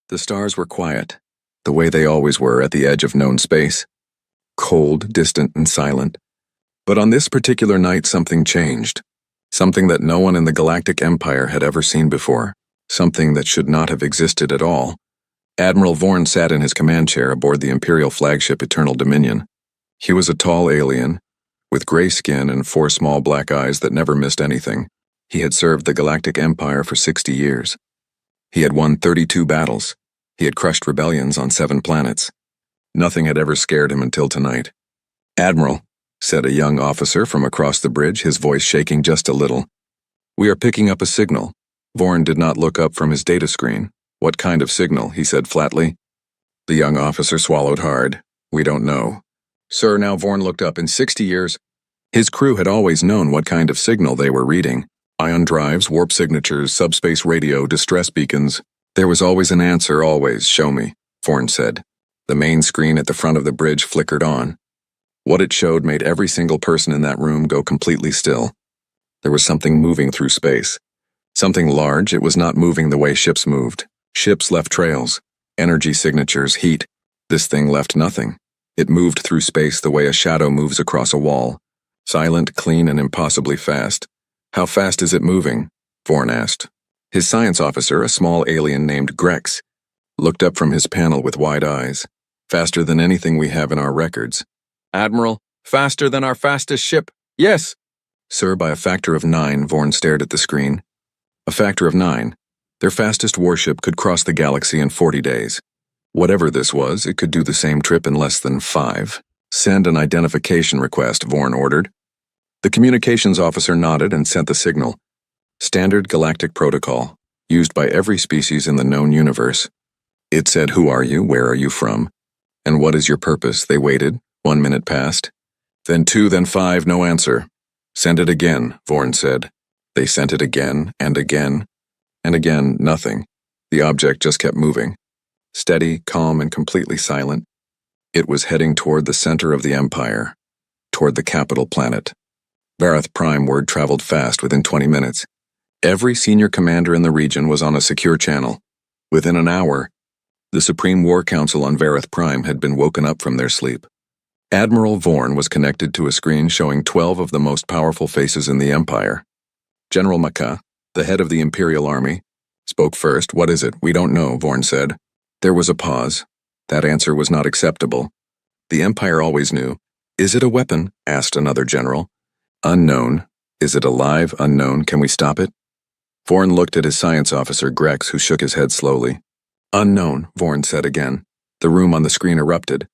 The stars were quiet, the way they always were at the edge of known space. Cold, distant, and silent. But on this particular night something changed. Something that no one in the Galactic Empire had ever seen before. Something that should not have existed at all. Admiral Vorn sat in his command chair aboard the Imperial flagship Eternal Dominion. He was a tall alien, with gray skin and 4 small black eyes that never missed anything. He had served the Galactic Empire for 60 years. He had won 32 battles. He had crushed rebellions on 7 planets. Nothing had ever scared him until tonight. "Admiral," said a young officer from across the bridge, his voice shaking just a little. "We are picking up a signal." Vorn did not look up from his data screen. "What kind of signal?" he said flatly. The young officer swallowed hard. "We don't know." "Sir," now Vorn looked up. "In 60 years, his crew had always known what kind of signal they were reading. Ion drives, warp signatures, subspace radio, distress beacons. There was always an answer, always. "Show me," Vorn said. The main screen at the front of the bridge flickered on. What it showed made every single person in that room go completely still. There was something moving through space. Something large. It was not moving the way ships moved. Ships left trails, energy signatures, heat. This thing left nothing. It moved through space the way a shadow moves across a wall. Silent, clean, and impossibly fast. "How fast is it moving?" Vorn asked. His science officer, a small alien named Grex, looked up from his panel with wide eyes. "Faster than anything we have in our records." "Admiral, faster than our fastest ship." "Yes." "Sir, by a factor of 9, Vorn stared at the screen. "A factor of 9. Their fastest warship could cross the galaxy in 40 days. Whatever this was, it could do the same trip in less than 5. "Send an identification request," Vorn ordered. The communications officer nodded and sent the signal. Standard galactic protocol, used by every species in the known universe. It said, "Who are you? Where are you from? And what is your purpose?" They waited. 1 minute passed. Then 2, then 5, no answer. "Send it again," Vorn said. They sent it again, and again, and again, nothing. The object just kept moving. Steady, calm, and completely silent. It was heading toward the center of the Empire, toward the capital planet. Vareth Prime word traveled fast within 20 minutes. Every senior commander in the region was on a secure channel. Within an hour, the Supreme War Council on Vareth Prime had been woken up from their sleep. Admiral Vorn was connected to a screen showing 12 of the most powerful faces in the Empire. General Maka, the head of the Imperial Army, spoke first. "What is it?" "We don't know," Vorn said. There was a pause. That answer was not acceptable. The Empire always knew. "Is it a weapon?" asked another general. "Unknown. Is it alive? Unknown. Can we stop it?" Vorn looked at his science officer, Grex, who shook his head slowly. "Unknown," Vorn said again. The room on the screen erupted.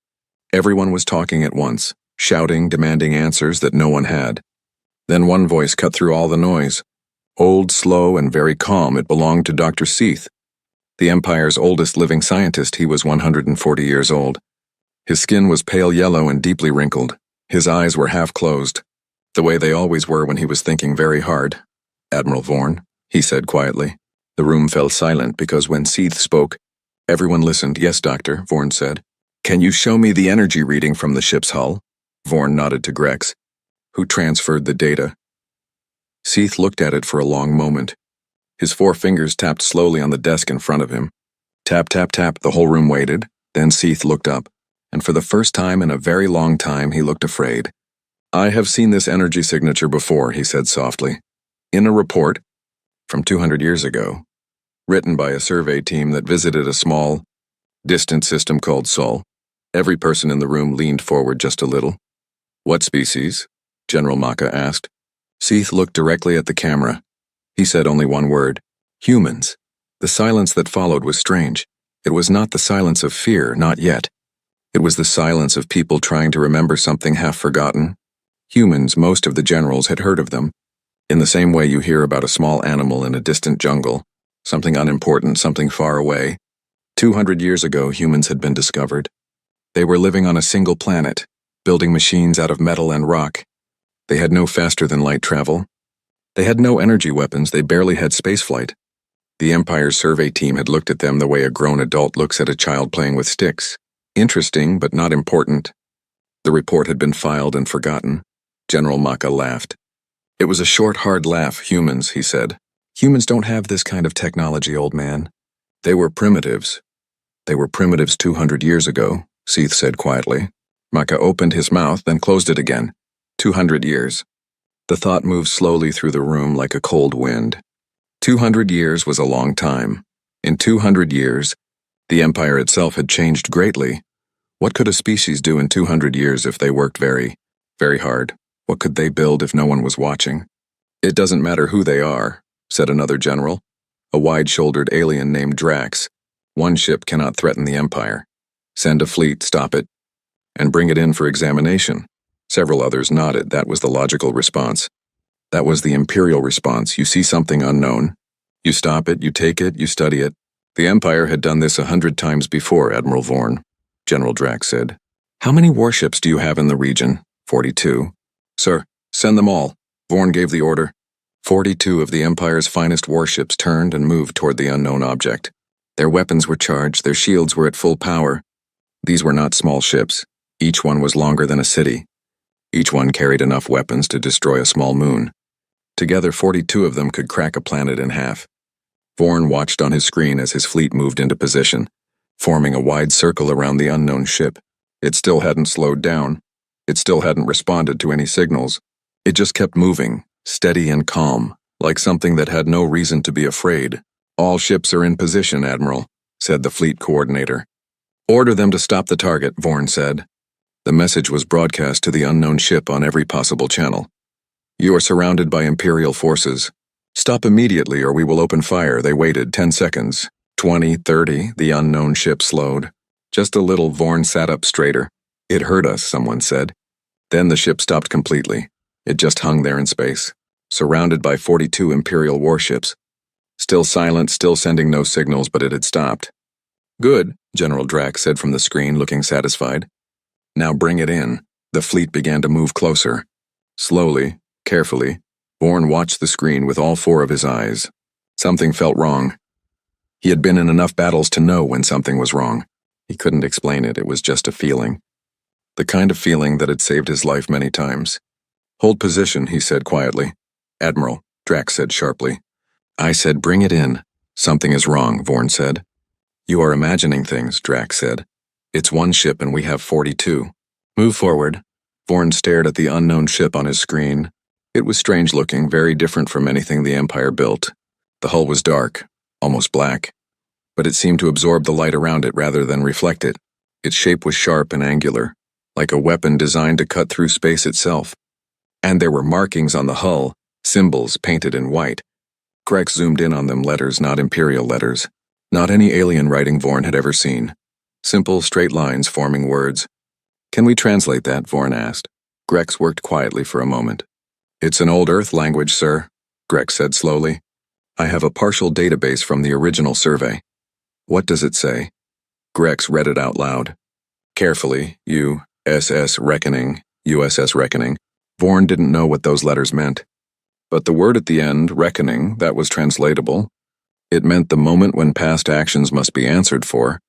Everyone was talking at once, shouting, demanding answers that no one had. Then one voice cut through all the noise. Old, slow, and very calm, it belonged to Dr. Seath. The Empire's oldest living scientist. He was 140 years old. His skin was pale yellow and deeply wrinkled. His eyes were half closed, the way they always were when he was thinking very hard. "Admiral Vorn," he said quietly. The room fell silent because when Seath spoke, everyone listened. "Yes, Doctor," Vorn said. "Can you show me the energy reading from the ship's hull?" Vorn nodded to Grex, who transferred the data. Seath looked at it for a long moment. His 4 fingers tapped slowly on the desk in front of him. Tap, tap, tap. The whole room waited. Then Seath looked up, and for the first time in a very long time he looked afraid. "I have seen this energy signature before," he said softly. "In a report from 200 years ago, written by a survey team that visited a small, distant system called Sol." Every person in the room leaned forward just a little. "What species?" General Maka asked. Seath looked directly at the camera. He said only one word: "Humans." The silence that followed was strange. It was not the silence of fear, not yet. It was the silence of people trying to remember something half forgotten. Humans, most of the generals had heard of them. In the same way you hear about a small animal in a distant jungle, something unimportant, something far away. 200 years ago, humans had been discovered. They were living on a single planet, building machines out of metal and rock. They had no faster-than-light travel. They had no energy weapons. They barely had spaceflight. The Empire's survey team had looked at them the way a grown adult looks at a child playing with sticks. Interesting, but not important. The report had been filed and forgotten. General Maka laughed. It was a short, hard laugh. "Humans," he said. "Humans don't have this kind of technology, old man. They were primitives, They were primitives 200 years ago, Seath said quietly. Maka opened his mouth, then closed it again. 200 years. The thought moved slowly through the room like a cold wind. 200 years was a long time. In 200 years, the Empire itself had changed greatly. What could a species do in 200 years if they worked very, very hard? What could they build if no one was watching? It doesn't matter who they are, said another general, a wide-shouldered alien named Drax. One ship cannot threaten the Empire. Send a fleet, stop it, and bring it in for examination. Several others nodded. That was the logical response. That was the Imperial response. You see something unknown. You stop it, you take it, you study it. The Empire had done this 100 times before, Admiral Vorn, General Drax said. How many warships do you have in the region? 42. Sir, send them all. Vorn gave the order. 42 of the Empire's finest warships turned and moved toward the unknown object. Their weapons were charged, their shields were at full power. These were not small ships. Each one was longer than a city. Each one carried enough weapons to destroy a small moon. Together, 42 of them could crack a planet in half. Vorn watched on his screen as his fleet moved into position, forming a wide circle around the unknown ship. It still hadn't slowed down. It still hadn't responded to any signals. It just kept moving, steady and calm, like something that had no reason to be afraid. All ships are in position, Admiral, said the fleet coordinator. Order them to stop the target, Vorn said. The message was broadcast to the unknown ship on every possible channel. You are surrounded by Imperial forces. Stop immediately or we will open fire. They waited 10 seconds. 20, 30, the unknown ship slowed. Just a little. Vorn sat up straighter. It hurt us, someone said. Then the ship stopped completely. It just hung there in space, surrounded by 42 Imperial warships. Still silent, still sending no signals, but it had stopped. Good, General Drax said from the screen, looking satisfied. Now bring it in. The fleet began to move closer. Slowly, carefully, Vorn watched the screen with all four of his eyes. Something felt wrong. He had been in enough battles to know when something was wrong. He couldn't explain it, it was just a feeling. The kind of feeling that had saved his life many times. Hold position, he said quietly. Admiral, Drax said sharply. I said bring it in. Something is wrong, Vorn said. You are imagining things, Drax said. It's one ship and we have 42. Move forward. Vorn stared at the unknown ship on his screen. It was strange looking, very different from anything the Empire built. The hull was dark, almost black, but it seemed to absorb the light around it rather than reflect it. Its shape was sharp and angular, like a weapon designed to cut through space itself. And there were markings on the hull, symbols painted in white. Grex zoomed in on them, letters, not Imperial letters. Not any alien writing Vorn had ever seen. Simple, straight lines forming words. Can we translate that? Vorn asked. Grex worked quietly for a moment. It's an old Earth language, sir, Grex said slowly. I have a partial database from the original survey. What does it say? Grex read it out loud. Carefully, USS Reckoning, USS Reckoning. Vorn didn't know what those letters meant. But the word at the end, reckoning, that was translatable. It meant the moment when past actions must be answered for.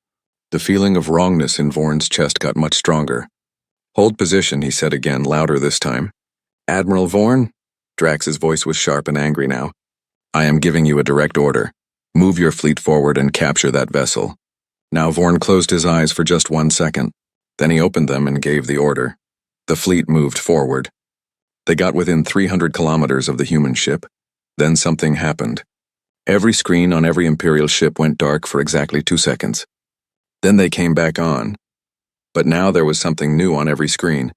The feeling of wrongness in Vorn's chest got much stronger. Hold position, he said again, louder this time. Admiral Vorn? Drax's voice was sharp and angry now. I am giving you a direct order. Move your fleet forward and capture that vessel. Now Vorn closed his eyes for just 1 second. Then he opened them and gave the order. The fleet moved forward. They got within 300 kilometers of the human ship. Then something happened. Every screen on every Imperial ship went dark for exactly 2 seconds. Then they came back on. But now there was something new on every screen.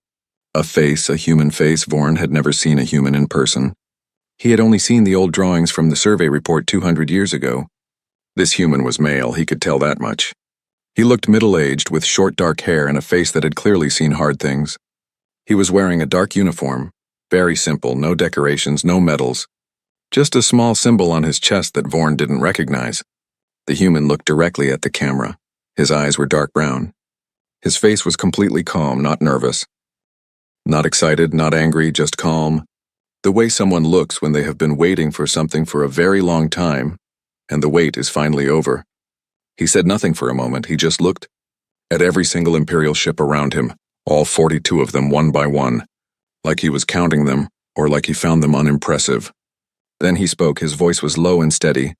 A face, a human face. Vorn had never seen a human in person. He had only seen the old drawings from the survey report 200 years ago. This human was male, he could tell that much. He looked middle-aged, with short dark hair and a face that had clearly seen hard things. He was wearing a dark uniform, very simple, no decorations, no medals. Just a small symbol on his chest that Vorn didn't recognize. The human looked directly at the camera. His eyes were dark brown. His face was completely calm, not nervous. Not excited, not angry, just calm. The way someone looks when they have been waiting for something for a very long time, and the wait is finally over. He said nothing for a moment, he just looked at every single Imperial ship around him, all 42 of them one by one, like he was counting them, or like he found them unimpressive. Then he spoke, his voice was low and steady.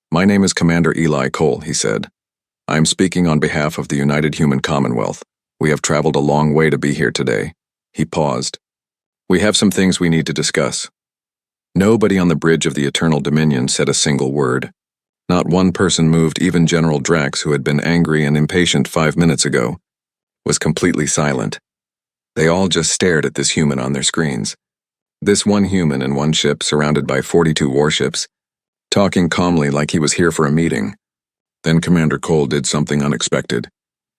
My name is Commander Eli Cole, he said. I'm speaking on behalf of the United Human Commonwealth. We have traveled a long way to be here today. He paused. We have some things we need to discuss. Nobody on the bridge of the Eternal Dominion said a single word. Not one person moved. Even General Drax, who had been angry and impatient 5 minutes ago, was completely silent. They all just stared at this human on their screens. This one human in one ship surrounded by 42 warships, talking calmly like he was here for a meeting. Then Commander Cole did something unexpected.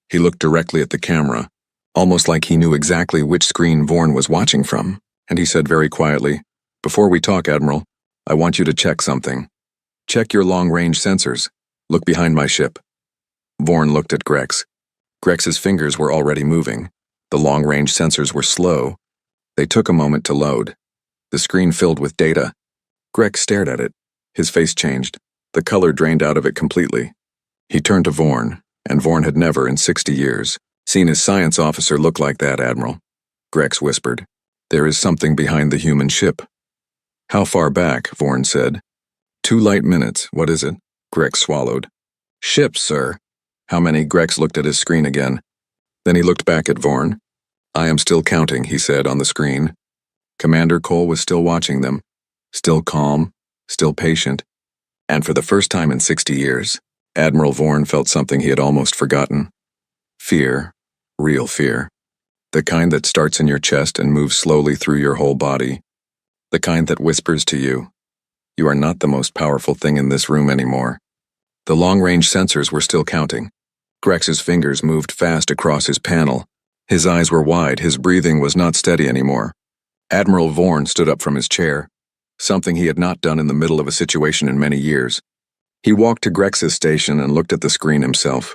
He looked directly at the camera, almost like he knew exactly which screen Vorn was watching from, and he said very quietly, "Before we talk, Admiral, I want you to check something. Check your long-range sensors. Look behind my ship." Vorn looked at Grex. Grex's fingers were already moving. The long-range sensors were slow. They took a moment to load. The screen filled with data. Grex stared at it. His face changed. The color drained out of it completely. He turned to Vorn, and Vorn had never, in 60 years, seen his science officer look like that, Admiral. Grex whispered. "There is something behind the human ship." "How far back?" Vorn said. 2 light minutes. What is it?" Grex swallowed. "Ships, sir." "How many?" Grex looked at his screen again. Then he looked back at Vorn. "I am still counting," he said on the screen. Commander Cole was still watching them, still calm, still patient, and for the first time in 60 years, Admiral Vorn felt something he had almost forgotten. Fear, real fear. The kind that starts in your chest and moves slowly through your whole body. The kind that whispers to you, "You are not the most powerful thing in this room anymore." The long-range sensors were still counting. Grex's fingers moved fast across his panel. His eyes were wide, his breathing was not steady anymore. Admiral Vorn stood up from his chair, something he had not done in the middle of a situation in many years. He walked to Grex's station and looked at the screen himself.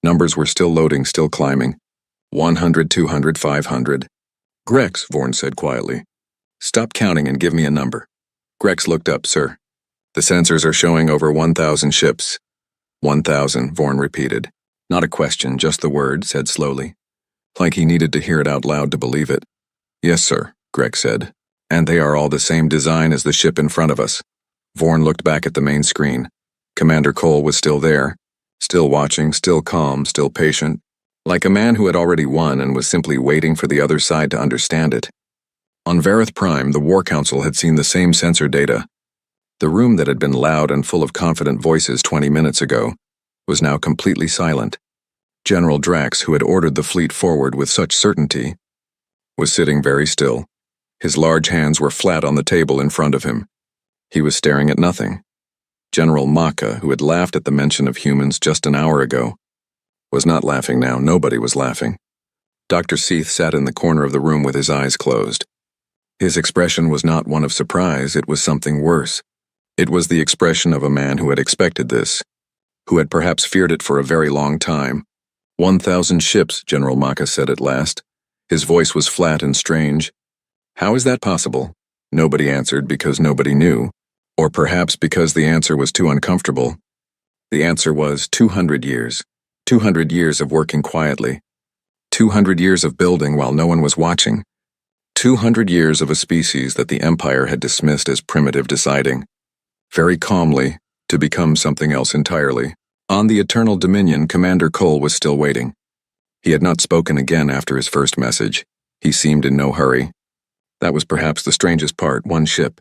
Numbers were still loading, still climbing. 100, 200, 500. "Grex," Vorn said quietly, "stop counting and give me a number." Grex looked up. "Sir, the sensors are showing over 1,000 ships." 1,000, Vorn repeated. Not a question, just the word, said slowly, like he needed to hear it out loud to believe it. "Yes, sir," Grex said. "And they are all the same design as the ship in front of us." Vorn looked back at the main screen. Commander Cole was still there, still watching, still calm, still patient, like a man who had already won and was simply waiting for the other side to understand it. On Vareth Prime, the War Council had seen the same sensor data. The room that had been loud and full of confident voices 20 minutes ago was now completely silent. General Drax, who had ordered the fleet forward with such certainty, was sitting very still. His large hands were flat on the table in front of him. He was staring at nothing. General Maka, who had laughed at the mention of humans just an hour ago, was not laughing now. Nobody was laughing. Dr. Seath sat in the corner of the room with his eyes closed. His expression was not one of surprise, it was something worse. It was the expression of a man who had expected this, who had perhaps feared it for a very long time. 1,000 ships, General Maka said at last. His voice was flat and strange. "How is that possible?" Nobody answered because nobody knew, or perhaps because the answer was too uncomfortable. The answer was 200 years. 200 years of working quietly. 200 years of building while no one was watching. 200 years of a species that the Empire had dismissed as primitive deciding, very calmly, to become something else entirely. On the Eternal Dominion, Commander Cole was still waiting. He had not spoken again after his first message. He seemed in no hurry. That was perhaps the strangest part, one ship,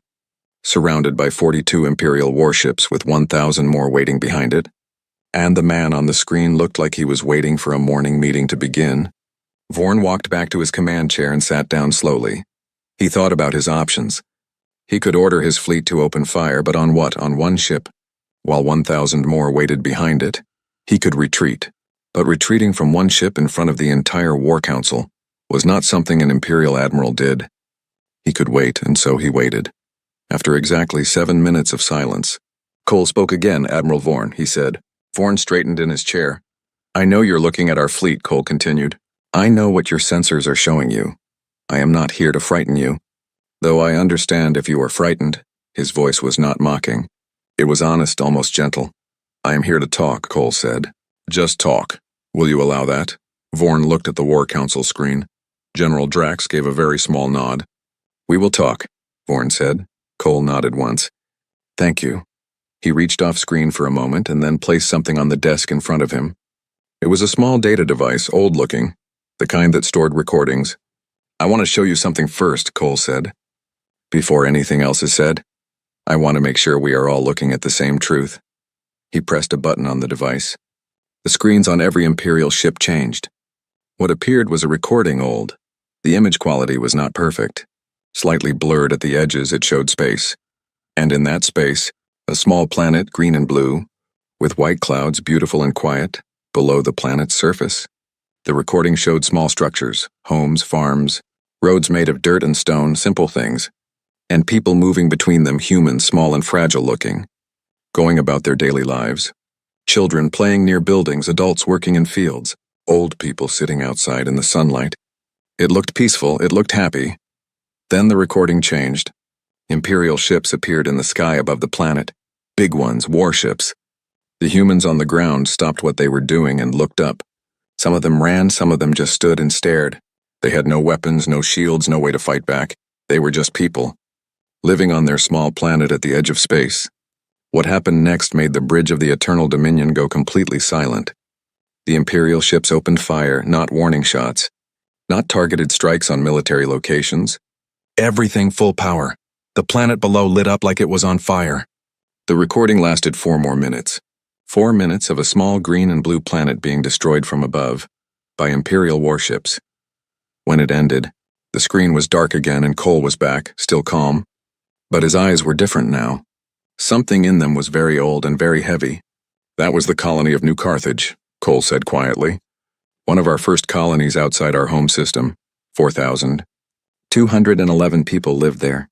surrounded by 42 Imperial warships with 1,000 more waiting behind it. And the man on the screen looked like he was waiting for a morning meeting to begin. Vorn walked back to his command chair and sat down slowly. He thought about his options. He could order his fleet to open fire, but on what? On one ship, while 1,000 more waited behind it. He could retreat, but retreating from one ship in front of the entire War Council was not something an Imperial Admiral did. He could wait, and so he waited. After exactly 7 minutes of silence, Cole spoke again. "Admiral Vorn," he said. Vorn straightened in his chair. "I know you're looking at our fleet," Cole continued. "I know what your sensors are showing you. I am not here to frighten you. Though I understand if you are frightened." His voice was not mocking. It was honest, almost gentle. "I am here to talk," Cole said. "Just talk. Will you allow that?" Vorn looked at the War Council screen. General Drax gave a very small nod. "We will talk," Vorn said. Cole nodded once. "Thank you." He reached off screen for a moment and then placed something on the desk in front of him. It was a small data device, old-looking, the kind that stored recordings. "I want to show you something first," Cole said. "Before anything else is said, I want to make sure we are all looking at the same truth." He pressed a button on the device. The screens on every Imperial ship changed. What appeared was a recording old. The image quality was not perfect. Slightly blurred at the edges, it showed space. And in that space, a small planet, green and blue, with white clouds, beautiful and quiet, below the planet's surface. The recording showed small structures, homes, farms, roads made of dirt and stone, simple things, and people moving between them, humans, small and fragile looking, going about their daily lives. Children playing near buildings, adults working in fields, old people sitting outside in the sunlight. It looked peaceful, it looked happy. Then the recording changed. Imperial ships appeared in the sky above the planet. Big ones, warships. The humans on the ground stopped what they were doing and looked up. Some of them ran, some of them just stood and stared. They had no weapons, no shields, no way to fight back. They were just people, living on their small planet at the edge of space. What happened next made the bridge of the Eternal Dominion go completely silent. The Imperial ships opened fire, not warning shots, not targeted strikes on military locations. Everything full power. The planet below lit up like it was on fire. The recording lasted 4 more minutes. 4 minutes of a small green and blue planet being destroyed from above by Imperial warships. When it ended, the screen was dark again and Cole was back, still calm. But his eyes were different now. Something in them was very old and very heavy. "That was the colony of New Carthage," Cole said quietly. "One of our first colonies outside our home system. 4,000. 211 people lived there.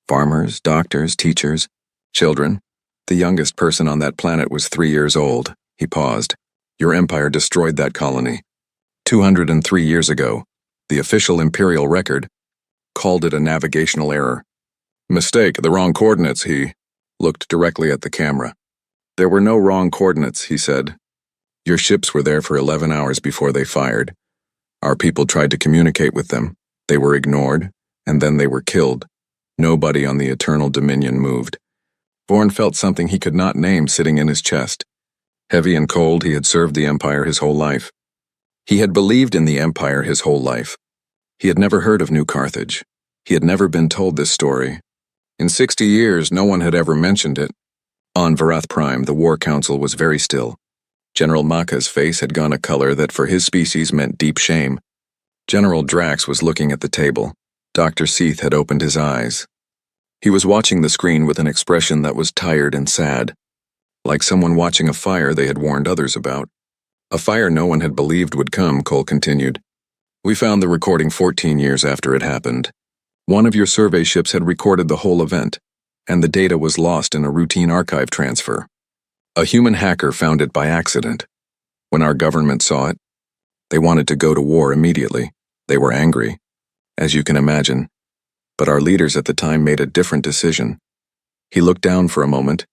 Farmers, doctors, teachers, children. The youngest person on that planet was 3 years old." He paused. "Your empire destroyed that colony. 203 years ago. The official Imperial record called it a navigational error. Mistake, the wrong coordinates," he looked directly at the camera. "There were no wrong coordinates," he said. "Your ships were there for 11 hours before they fired. Our people tried to communicate with them. They were ignored, and then they were killed. Nobody on the Eternal Dominion moved." Vorn felt something he could not name sitting in his chest. Heavy and cold, he had served the Empire his whole life. He had believed in the Empire his whole life. He had never heard of New Carthage. He had never been told this story. In 60 years, no one had ever mentioned it. On Varath Prime, the War Council was very still. General Maka's face had gone a color that for his species meant deep shame. General Drax was looking at the table. Dr. Seath had opened his eyes. He was watching the screen with an expression that was tired and sad, like someone watching a fire they had warned others about. A fire no one had believed would come, Cole continued. "We found the recording 14 years after it happened. One of your survey ships had recorded the whole event, and the data was lost in a routine archive transfer. A human hacker found it by accident. When our government saw it, they wanted to go to war immediately. They were angry, as you can imagine. But our leaders at the time made a different decision." He looked down for a moment.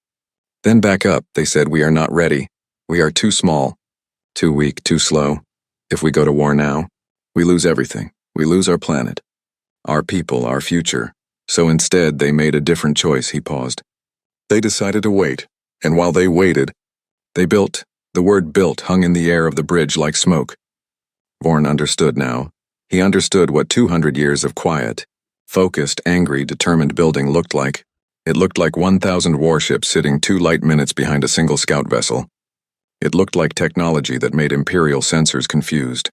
Then back up. "They said, we are not ready. We are too small, too weak, too slow. If we go to war now, we lose everything. We lose our planet, our people, our future. So instead, they made a different choice." He paused. "They decided to wait, and while they waited, they built." The word built hung in the air of the bridge like smoke. Vorn understood now. He understood what 200 years of quiet, focused, angry, determined building looked like. It looked like 1,000 warships sitting 2 light minutes behind a single scout vessel. It looked like technology that made Imperial sensors confused.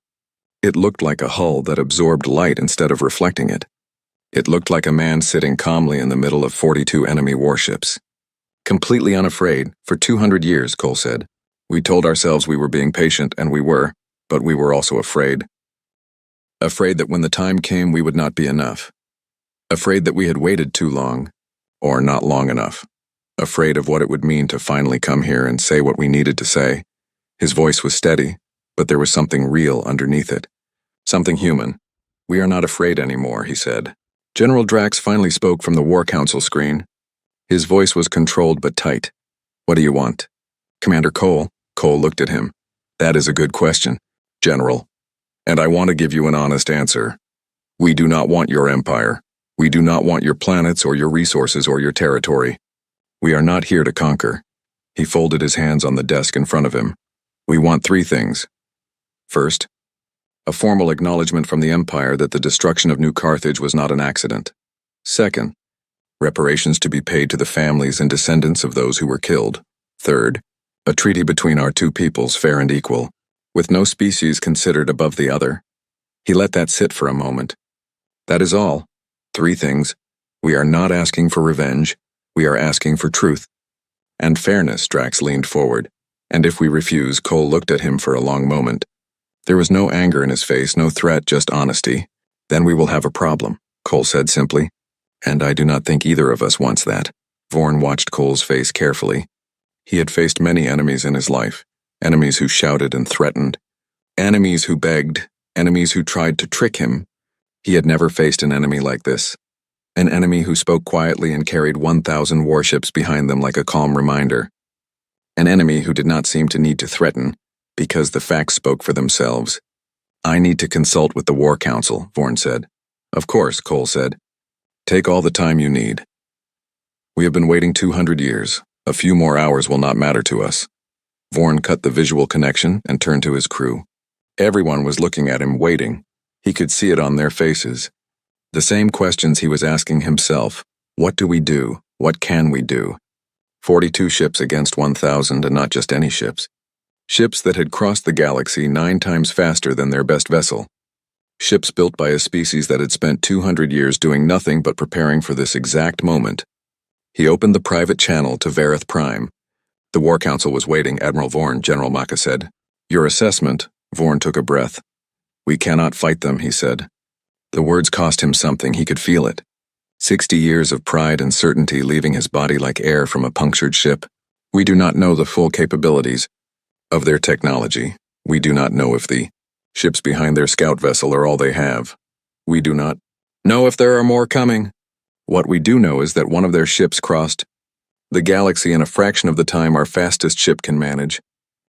It looked like a hull that absorbed light instead of reflecting it. It looked like a man sitting calmly in the middle of 42 enemy warships. Completely unafraid, for 200 years, Cole said. We told ourselves we were being patient, and we were, but we were also afraid. Afraid that when the time came we would not be enough. Afraid that we had waited too long, or not long enough. Afraid of what it would mean to finally come here and say what we needed to say. His voice was steady, but there was something real underneath it. Something human. "We are not afraid anymore," he said. General Drax finally spoke from the War Council screen. His voice was controlled but tight. "What do you want?" "Commander Cole." Cole looked at him. "That is a good question, General. And I want to give you an honest answer. We do not want your empire. We do not want your planets or your resources or your territory. We are not here to conquer." He folded his hands on the desk in front of him. "We want 3 things. First, a formal acknowledgement from the Empire that the destruction of New Carthage was not an accident. Second, reparations to be paid to the families and descendants of those who were killed. Third, a treaty between our two peoples, fair and equal, with no species considered above the other. He let that sit for a moment. That is all. 3 things. We are not asking for revenge. We are asking for truth. And fairness, Drax leaned forward. And if we refuse, Cole looked at him for a long moment. There was no anger in his face, no threat, just honesty. Then we will have a problem, Cole said simply. And I do not think either of us wants that. Vorn watched Cole's face carefully. He had faced many enemies in his life, enemies who shouted and threatened, enemies who begged, enemies who tried to trick him. He had never faced an enemy like this. An enemy who spoke quietly and carried 1,000 warships behind them like a calm reminder. An enemy who did not seem to need to threaten, because the facts spoke for themselves. I need to consult with the War Council, Vorn said. Of course, Cole said. Take all the time you need. We have been waiting 200 years. A few more hours will not matter to us. Vorn cut the visual connection and turned to his crew. Everyone was looking at him, waiting. He could see it on their faces. The same questions he was asking himself. What do we do? What can we do? 42 ships against 1,000, and not just any ships. Ships that had crossed the galaxy 9 times faster than their best vessel. Ships built by a species that had spent 200 years doing nothing but preparing for this exact moment. He opened the private channel to Vareth Prime. The War Council was waiting, Admiral Vorn, General Maka said. Your assessment, Vorn took a breath. We cannot fight them, he said. The words cost him something, he could feel it. 60 years of pride and certainty leaving his body like air from a punctured ship. We do not know the full capabilities of their technology. We do not know if the ships behind their scout vessel are all they have. We do not know if there are more coming. What we do know is that one of their ships crossed the galaxy in a fraction of the time our fastest ship can manage.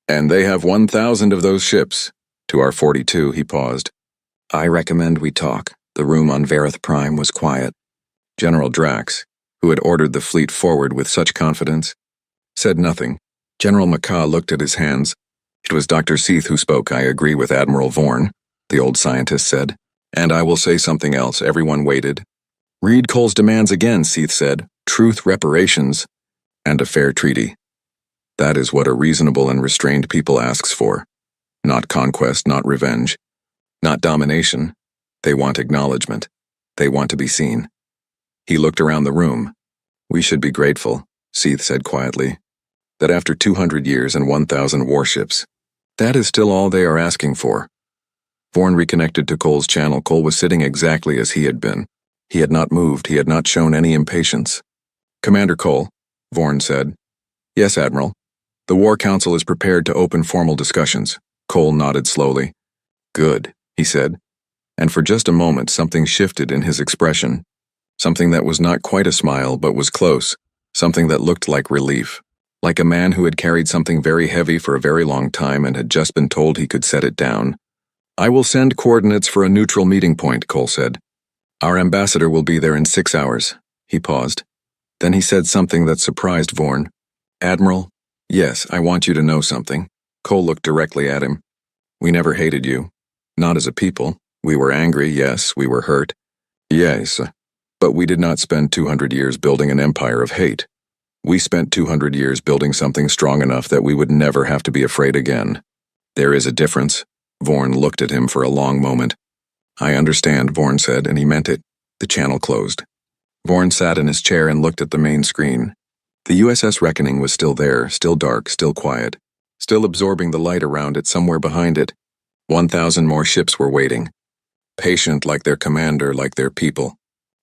And they have 1,000 of those ships. To our 42, he paused. I recommend we talk. The room on Vareth Prime was quiet. General Drax, who had ordered the fleet forward with such confidence, said nothing. General Maka looked at his hands. It was Dr. Seath who spoke. I agree with Admiral Vorn, the old scientist said. And I will say something else. Everyone waited. Read Cole's demands again, Seath said. Truth, reparations, and a fair treaty. That is what a reasonable and restrained people asks for. Not conquest, not revenge, not domination. They want acknowledgement. They want to be seen. He looked around the room. We should be grateful, Seath said quietly, that after 200 years and 1,000 warships, that is still all they are asking for. Vorn reconnected to Cole's channel. Cole was sitting exactly as he had been. He had not moved. He had not shown any impatience. Commander Cole, Vorn said. Yes, Admiral. The War Council is prepared to open formal discussions. Cole nodded slowly. Good, he said. And for just a moment something shifted in his expression. Something that was not quite a smile but was close. Something that looked like relief. Like a man who had carried something very heavy for a very long time and had just been told he could set it down. I will send coordinates for a neutral meeting point, Cole said. Our ambassador will be there in 6 hours. He paused. Then he said something that surprised Vorn. Admiral, yes, I want you to know something. Cole looked directly at him. We never hated you. Not as a people. We were angry, yes, we were hurt. Yes, but we did not spend 200 years building an empire of hate. We spent 200 years building something strong enough that we would never have to be afraid again. There is a difference. Vorn looked at him for a long moment. I understand, Vorn said, and he meant it. The channel closed. Vorn sat in his chair and looked at the main screen. The USS Reckoning was still there, still dark, still quiet, still absorbing the light around it somewhere behind it. 1,000 more ships were waiting. Patient like their commander, like their people.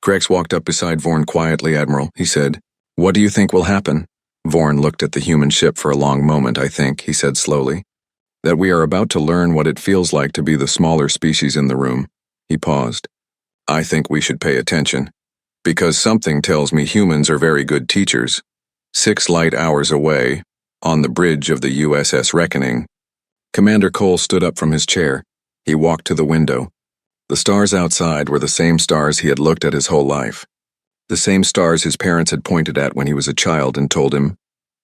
Grex walked up beside Vorn quietly. Admiral, he said. What do you think will happen? Vorn looked at the human ship for a long moment. I think, he said slowly, that we are about to learn what it feels like to be the smaller species in the room. He paused. I think we should pay attention. Because something tells me humans are very good teachers. 6 light hours away, on the bridge of the USS Reckoning. Commander Cole stood up from his chair. He walked to the window. The stars outside were the same stars he had looked at his whole life. The same stars his parents had pointed at when he was a child and told him,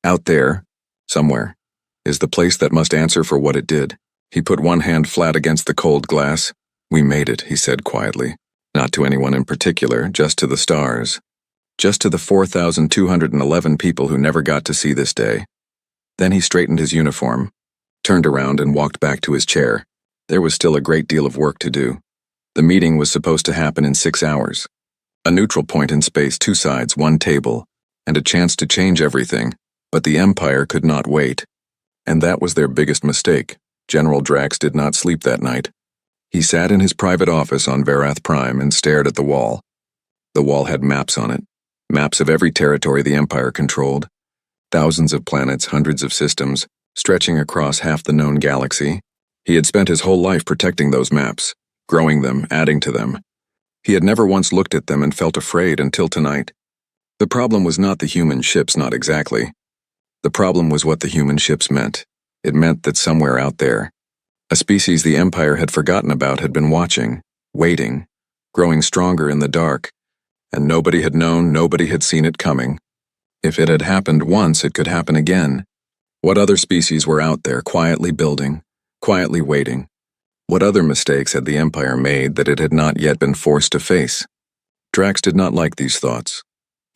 out there, somewhere, is the place that must answer for what it did. He put one hand flat against the cold glass. "We made it," he said quietly. Not to anyone in particular, just to the stars. Just to the 4,211 people who never got to see this day. Then he straightened his uniform, turned around and walked back to his chair. There was still a great deal of work to do. The meeting was supposed to happen in 6 hours. A neutral point in space, 2 sides, 1 table, and a chance to change everything, but the Empire could not wait. And that was their biggest mistake. General Drax did not sleep that night. He sat in his private office on Varath Prime and stared at the wall. The wall had maps on it, maps of every territory the Empire controlled. Thousands of planets, hundreds of systems, stretching across half the known galaxy. He had spent his whole life protecting those maps, growing them, adding to them. He had never once looked at them and felt afraid until tonight. The problem was not the human ships, not exactly. The problem was what the human ships meant. It meant that somewhere out there, a species the Empire had forgotten about had been watching, waiting, growing stronger in the dark, and nobody had known, nobody had seen it coming. If it had happened once, it could happen again. What other species were out there, quietly building, quietly waiting? What other mistakes had the Empire made that it had not yet been forced to face? Drax did not like these thoughts.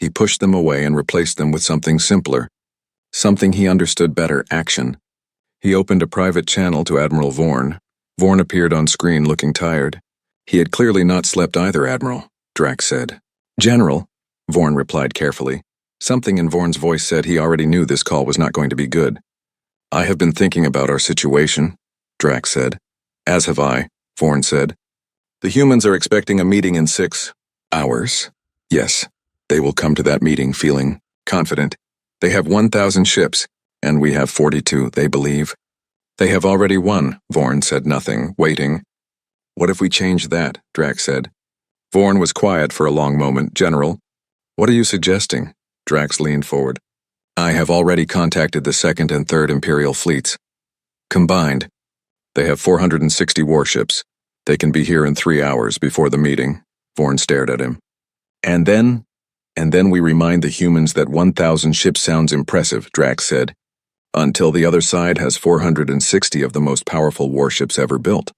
He pushed them away and replaced them with something simpler, something he understood better: action. He opened a private channel to Admiral Vorn. Vorn appeared on screen looking tired. He had clearly not slept either, Admiral, Drax said. "General," Vorn replied carefully. Something in Vorn's voice said he already knew this call was not going to be good. "I have been thinking about our situation," Drax said. "As have I," Vorn said. "The humans are expecting a meeting in 6 hours. Yes, they will come to that meeting feeling confident. They have 1,000 ships, and we have 42, they believe. They have already won," Vorn said, nothing, waiting. "What if we change that?" Drax said. Vorn was quiet for a long moment. "General, what are you suggesting?" Drax leaned forward. "I have already contacted the 2nd and 3rd Imperial fleets. Combined, they have 460 warships. They can be here in 3 hours before the meeting." Vorn stared at him. And then we remind the humans that 1,000 ships sounds impressive," Drax said, "until the other side has 460 of the most powerful warships ever built.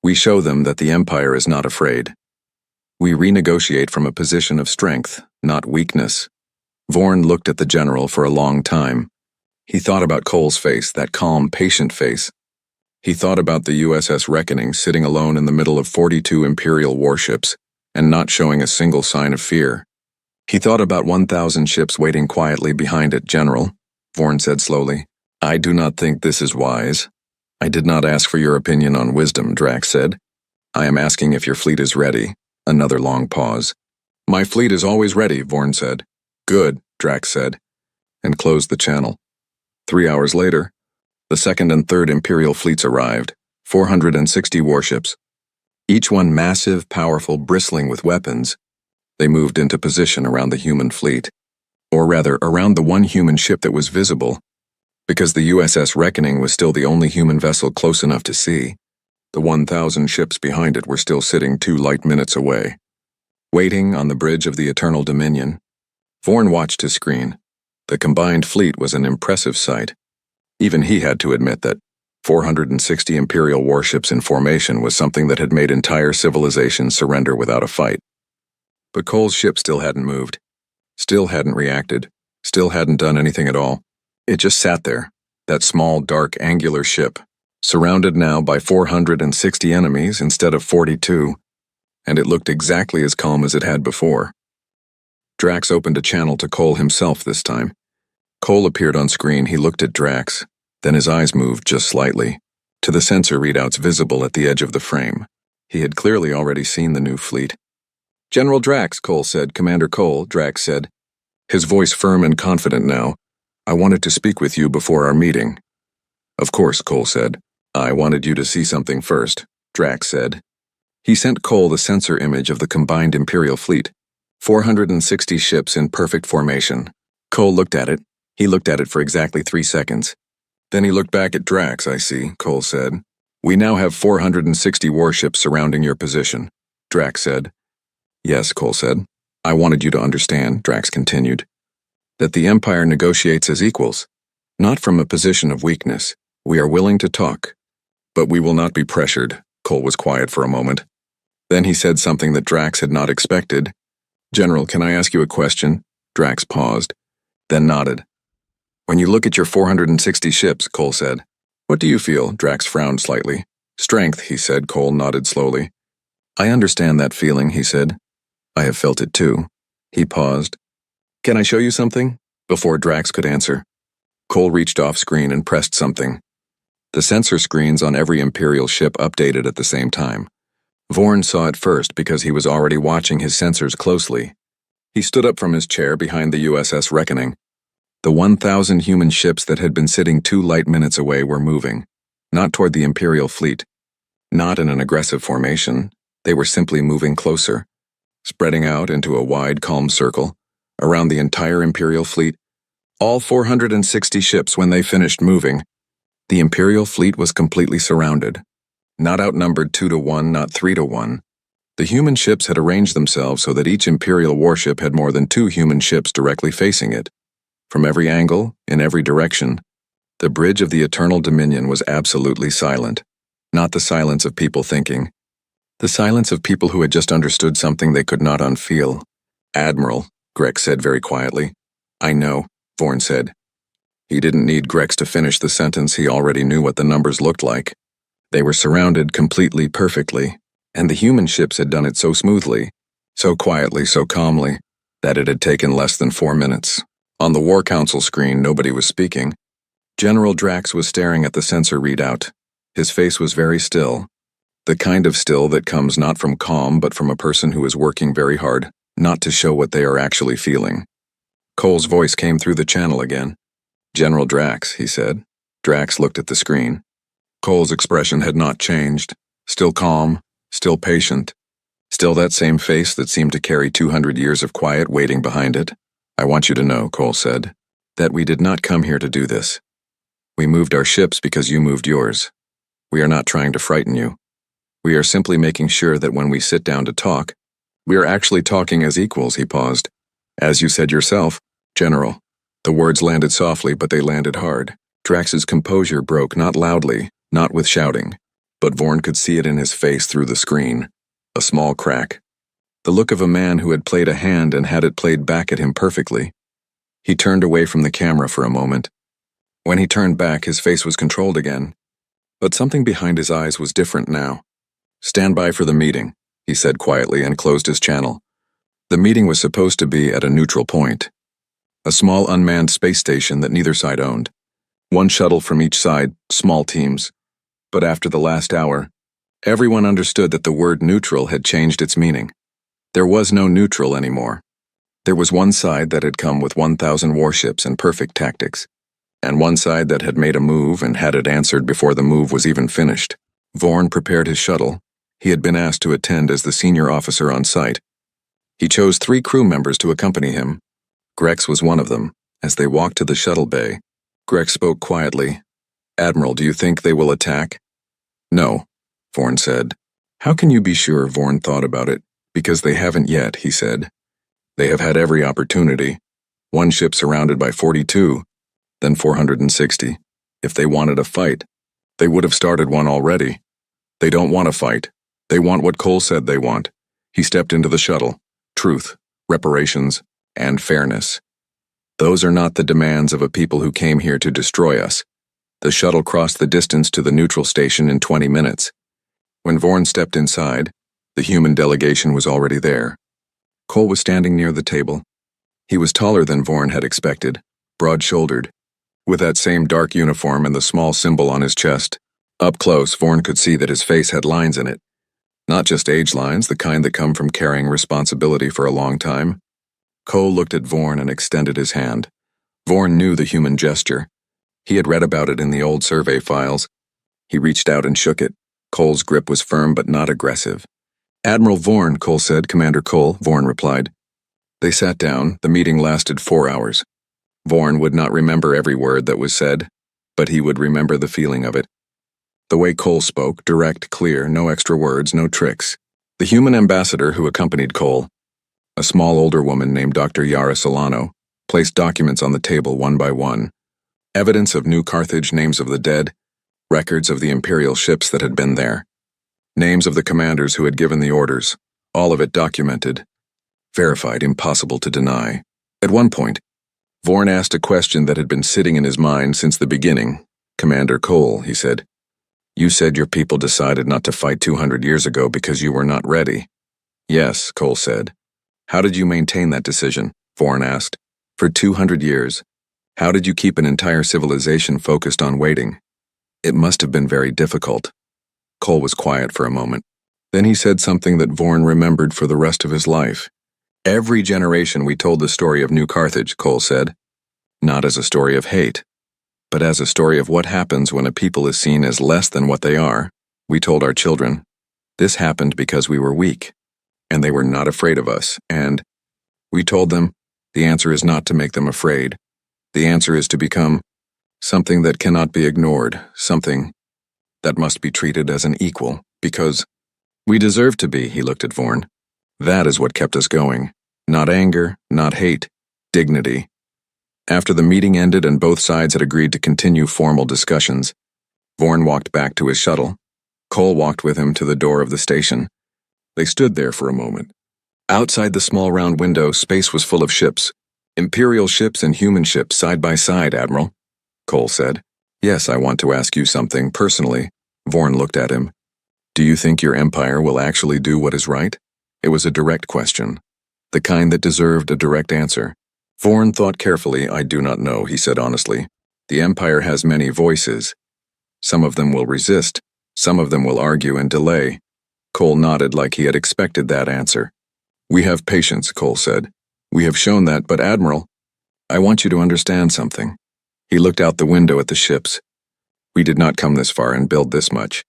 We show them that the Empire is not afraid. We renegotiate from a position of strength, not weakness." Vorn looked at the general for a long time. He thought about Cole's face, that calm, patient face. He thought about the USS Reckoning sitting alone in the middle of 42 Imperial warships and not showing a single sign of fear. He thought about 1,000 ships waiting quietly behind it. "General," Vorn said slowly, "I do not think this is wise." "I did not ask for your opinion on wisdom," Drax said. "I am asking if your fleet is ready." Another long pause. "My fleet is always ready," Vorn said. "Good," Drax said, and closed the channel. 3 hours later, the 2nd and 3rd Imperial fleets arrived, 460 warships. Each one massive, powerful, bristling with weapons. They moved into position around the human fleet, or rather, around the one human ship that was visible, because the USS Reckoning was still the only human vessel close enough to see. The 1,000 ships behind it were still sitting 2 light minutes away, waiting on the bridge of the Eternal Dominion. Vorn watched his screen. The combined fleet was an impressive sight. Even he had to admit that 460 Imperial warships in formation was something that had made entire civilizations surrender without a fight. But Cole's ship still hadn't moved, still hadn't reacted, still hadn't done anything at all. It just sat there, that small, dark, angular ship, surrounded now by 460 enemies instead of 42, and it looked exactly as calm as it had before. Drax opened a channel to Cole himself this time. Cole appeared on screen. He looked at Drax, then his eyes moved just slightly, to the sensor readouts visible at the edge of the frame. He had clearly already seen the new fleet. "General Drax," Cole said. "Commander Cole," Drax said, his voice firm and confident now. "I wanted to speak with you before our meeting." "Of course," Cole said. "I wanted you to see something first," Drax said. He sent Cole the sensor image of the combined Imperial fleet, 460 ships in perfect formation. Cole looked at it. He looked at it for exactly 3 seconds. Then he looked back at Drax. "I see," Cole said. "We now have 460 warships surrounding your position," Drax said. "Yes," Cole said. "I wanted you to understand," Drax continued, "that the Empire negotiates as equals, not from a position of weakness. We are willing to talk. But we will not be pressured. Cole was quiet for a moment. Then he said something that Drax had not expected. General, can I ask you a question? Drax paused, then nodded. When you look at your 460 ships, Cole said. What do you feel? Drax frowned slightly. Strength, he said. Cole nodded slowly. I understand that feeling, he said. I have felt it too. He paused. Can I show you something? Before Drax could answer, Cole reached off screen and pressed something. The sensor screens on every Imperial ship updated at the same time. Vorn saw it first because he was already watching his sensors closely. He stood up from his chair behind the USS Reckoning. The 1,000 human ships that had been sitting 2 light minutes away were moving, not toward the Imperial fleet. Not in an aggressive formation, they were simply moving closer, spreading out into a wide, calm circle, around the entire Imperial fleet. All 460 ships when they finished moving. The Imperial fleet was completely surrounded. Not outnumbered 2 to 1, not 3 to 1. The human ships had arranged themselves so that each Imperial warship had more than 2 human ships directly facing it. From every angle, in every direction, the bridge of the Eternal Dominion was absolutely silent. Not the silence of people thinking. The silence of people who had just understood something they could not unfeel. Admiral, Grex said very quietly. I know, Vorn said. He didn't need Grex to finish the sentence. He already knew what the numbers looked like. They were surrounded completely perfectly, and the human ships had done it so smoothly, so quietly, so calmly, that it had taken less than 4 minutes. On the War Council screen, nobody was speaking. General Drax was staring at the sensor readout. His face was very still, the kind of still that comes not from calm but from a person who is working very hard, not to show what they are actually feeling. Cole's voice came through the channel again. General Drax, he said. Drax looked at the screen. Cole's expression had not changed, still calm, still patient, still that same face that seemed to carry 200 years of quiet waiting behind it. I want you to know, Cole said, that we did not come here to do this. We moved our ships because you moved yours. We are not trying to frighten you. We are simply making sure that when we sit down to talk, we are actually talking as equals, he paused. As you said yourself, General. The words landed softly, but they landed hard. Drax's composure broke, not loudly, not with shouting, but Vorn could see it in his face through the screen. A small crack. The look of a man who had played a hand and had it played back at him perfectly. He turned away from the camera for a moment. When he turned back, his face was controlled again, but something behind his eyes was different now. Stand by for the meeting, he said quietly and closed his channel. The meeting was supposed to be at a neutral point. A small unmanned space station that neither side owned. One shuttle from each side, small teams. But after the last hour, everyone understood that the word neutral had changed its meaning. There was no neutral anymore. There was one side that had come with 1,000 warships and perfect tactics, and one side that had made a move and had it answered before the move was even finished. Vorn prepared his shuttle. He had been asked to attend as the senior officer on site. He chose 3 crew members to accompany him. Grex was one of them. As they walked to the shuttle bay, Grex spoke quietly. Admiral, do you think they will attack? No, Vorn said. How can you be sure? Vorn thought about it. Because they haven't yet, he said. They have had every opportunity. One ship surrounded by 42, then 460. If they wanted a fight, they would have started one already. They don't want a fight. They want what Cole said they want. He stepped into the shuttle. Truth, reparations, and fairness. Those are not the demands of a people who came here to destroy us. The shuttle crossed the distance to the neutral station in 20 minutes. When Vorn stepped inside, the human delegation was already there. Cole was standing near the table. He was taller than Vorn had expected, broad-shouldered, with that same dark uniform and the small symbol on his chest. Up close, Vorn could see that his face had lines in it. Not just age lines, the kind that come from carrying responsibility for a long time. Cole looked at Vorn and extended his hand. Vorn knew the human gesture. He had read about it in the old survey files. He reached out and shook it. Cole's grip was firm but not aggressive. Admiral Vorn, Cole said. Commander Cole, Vorn replied. They sat down. The meeting lasted 4 hours. Vorn would not remember every word that was said, but he would remember the feeling of it. The way Cole spoke, direct, clear, no extra words, no tricks. The human ambassador who accompanied Cole, a small older woman named Dr. Yara Solano, placed documents on the table one by one. Evidence of New Carthage, names of the dead, records of the Imperial ships that had been there, names of the commanders who had given the orders, all of it documented, verified, impossible to deny. At one point, Vorn asked a question that had been sitting in his mind since the beginning. "Commander Cole," he said, "you said your people decided not to fight 200 years ago because you were not ready." "Yes," Cole said. "How did you maintain that decision?" Vorn asked. "For 200 years. How did you keep an entire civilization focused on waiting?" "It must have been very difficult." Cole was quiet for a moment. Then he said something that Vorn remembered for the rest of his life. "Every generation we told the story of New Carthage," Cole said. "Not as a story of hate, but as a story of what happens when a people is seen as less than what they are. We told our children, this happened because we were weak, and they were not afraid of us, and we told them, the answer is not to make them afraid. The answer is to become something that cannot be ignored, something that must be treated as an equal, because we deserve to be," he looked at Vorn. "That is what kept us going. Not anger, not hate, dignity." After the meeting ended and both sides had agreed to continue formal discussions, Vorn walked back to his shuttle. Cole walked with him to the door of the station. They stood there for a moment. Outside the small round window, space was full of ships. "Imperial ships and human ships side by side, Admiral," Cole said. "Yes, I want to ask you something personally." Vorn looked at him. "Do you think your empire will actually do what is right?" It was a direct question, the kind that deserved a direct answer. Vorn thought carefully. "I do not know," he said honestly. "The empire has many voices. Some of them will resist, some of them will argue and delay." Cole nodded like he had expected that answer. "We have patience," Cole said. "We have shown that, but Admiral, I want you to understand something." He looked out the window at the ships. "We did not come this far and build this much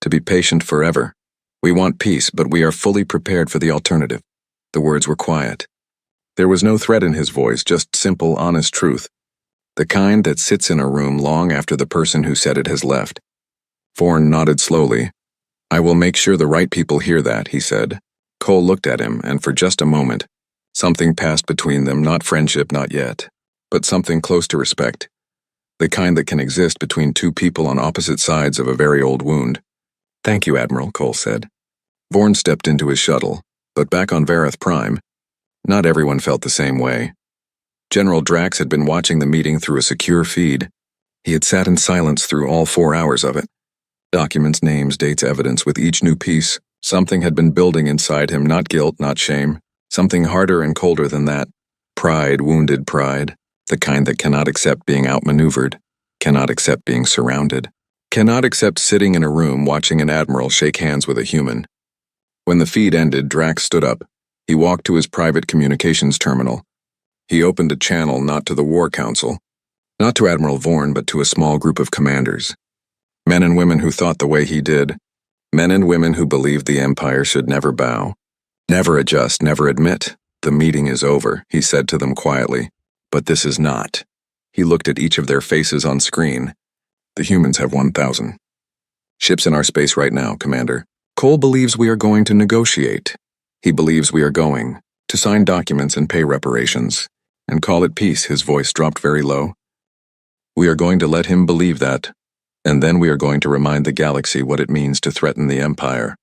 to be patient forever. We want peace, but we are fully prepared for the alternative." The words were quiet. There was no threat in his voice, just simple, honest truth. The kind that sits in a room long after the person who said it has left. Vorn nodded slowly. "I will make sure the right people hear that," he said. Cole looked at him, and for just a moment, something passed between them, not friendship, not yet, but something close to respect. The kind that can exist between two people on opposite sides of a very old wound. "Thank you, Admiral," Cole said. Vorn stepped into his shuttle, but back on Vareth Prime, not everyone felt the same way. General Drax had been watching the meeting through a secure feed. He had sat in silence through all 4 hours of it. Documents, names, dates, evidence. With each new piece, something had been building inside him, not guilt, not shame. Something harder and colder than that. Pride, wounded pride. The kind that cannot accept being outmaneuvered, cannot accept being surrounded, cannot accept sitting in a room watching an admiral shake hands with a human. When the feed ended, Drax stood up. He walked to his private communications terminal. He opened a channel not to the War Council, not to Admiral Vorn, but to a small group of commanders. Men and women who thought the way he did. Men and women who believed the Empire should never bow, never adjust, never admit. "The meeting is over," he said to them quietly. "But this is not." He looked at each of their faces on screen. "The humans have 1,000 ships in our space right now, Commander. Cole believes we are going to negotiate. He believes we are going to sign documents and pay reparations, and call it peace." His voice dropped very low. "We are going to let him believe that, and then we are going to remind the galaxy what it means to threaten the Empire."